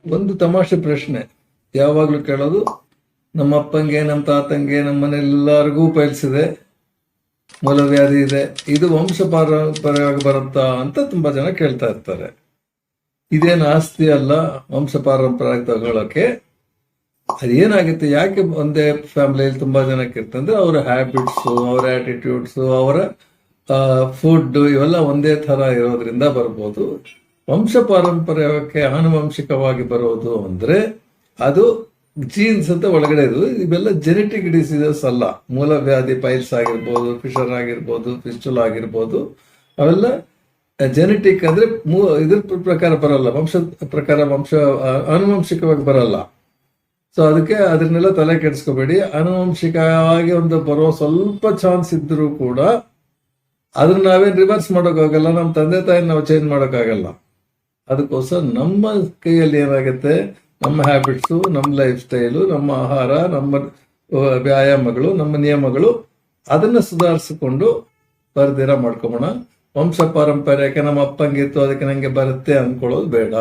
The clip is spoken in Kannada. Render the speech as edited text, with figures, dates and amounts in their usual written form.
ಒಂದು ತಮಾಷೆ ಪ್ರಶ್ನೆ ಯಾವಾಗ್ಲೂ ಕೇಳೋದು, ನಮ್ಮ ಅಪ್ಪಂಗೆ ನಮ್ಮ ತಾತಂಗೆ ನಮ್ಮ ಮನೆಯೆಲ್ಲರಿಗೂ ಪೈಲ್ಸಿದೆ, ಮೂಲವ್ಯಾಧಿ ಇದೆ, ಇದು ವಂಶ ಪಾರಂಪರ್ಯವಾಗಿ ಬರುತ್ತಾ ಅಂತ ತುಂಬಾ ಜನ ಕೇಳ್ತಾ ಇರ್ತಾರೆ. ಇದೇನು ಆಸ್ತಿ ಅಲ್ಲ ವಂಶ ಪಾರಂಪರ್ಯವಾಗಿ ತಗೊಳಕ್ಕೆ. ಅದೇನಾಗುತ್ತೆ, ಯಾಕೆ ಒಂದೇ ಫ್ಯಾಮಿಲಿಯಲ್ಲಿ ತುಂಬಾ ಜನಕ್ಕೆ ಇರ್ತಂದ್ರೆ ಅವರ ಹ್ಯಾಬಿಟ್ಸು, ಅವರ ಆಟಿಟ್ಯೂಡ್ಸು, ಅವರ ಫುಡ್ ಇವೆಲ್ಲ ಒಂದೇ ತರ ಇರೋದ್ರಿಂದ ಬರ್ಬೋದು. ವಂಶ ಪಾರಂಪರ್ಯಕ್ಕೆ ಆನುವಂಶಿಕವಾಗಿ ಬರೋದು ಅಂದ್ರೆ ಅದು ಜೀನ್ಸ್ ಅಂತ ಒಳಗಡೆ ಇದು. ಇವೆಲ್ಲ ಜೆನೆಟಿಕ್ ಡಿಸೀಸಸ್ ಅಲ್ಲ. ಮೂಲವ್ಯಾಧಿ, ಪೈಲ್ಸ್ ಆಗಿರ್ಬೋದು, ಫಿಶರ್ ಆಗಿರ್ಬೋದು, ಫಿಸ್ಟುಲ್ ಆಗಿರ್ಬೋದು, ಅವೆಲ್ಲ ಜೆನೆಟಿಕ್ ಅಂದ್ರೆ ಇದ್ರ ಪ್ರಕಾರ ಬರಲ್ಲ, ಆನುವಂಶಿಕವಾಗಿ ಬರಲ್ಲ. ಸೊ ಅದಕ್ಕೆ ಅದನ್ನೆಲ್ಲ ತಲೆ ಕೆಡಿಸ್ಕೋಬೇಡಿ. ಆನುವಂಶಿಕವಾಗಿ ಒಂದು ಬರೋ ಸ್ವಲ್ಪ ಚಾನ್ಸ್ ಇದ್ರೂ ಕೂಡ ಅದನ್ನ ನಾವೇನ್ ರಿವರ್ಸ್ ಮಾಡೋಕ್ಕಾಗಲ್ಲ, ನಮ್ಮ ತಂದೆ ತಾಯಿನ ನಾವು ಚೇಂಜ್ ಮಾಡೋಕ್ಕಾಗಲ್ಲ. ಅದಕ್ಕೋಸ್ಕರ ನಮ್ಮ ಕೈಯಲ್ಲಿ ಏನಾಗುತ್ತೆ, ನಮ್ಮ ಹ್ಯಾಬಿಟ್ಸು, ನಮ್ಮ ಲೈಫ್ ಸ್ಟೈಲು, ನಮ್ಮ ಆಹಾರ, ನಮ್ಮ ವ್ಯಾಯಾಮಗಳು, ನಮ್ಮ ನಿಯಮಗಳು, ಅದನ್ನ ಸುಧಾರಿಸಿಕೊಂಡು ಬರ್ದಿರ ಮಾಡ್ಕೊಬೋಣ. ವಂಶ ಪಾರಂಪರ್ಯಕ್ಕೆ ನಮ್ಮ ಅಪ್ಪಂಗಿತ್ತು ಅದಕ್ಕೆ ನಂಗೆ ಬರುತ್ತೆ ಅನ್ಕೊಳ್ಳೋದು ಬೇಡ.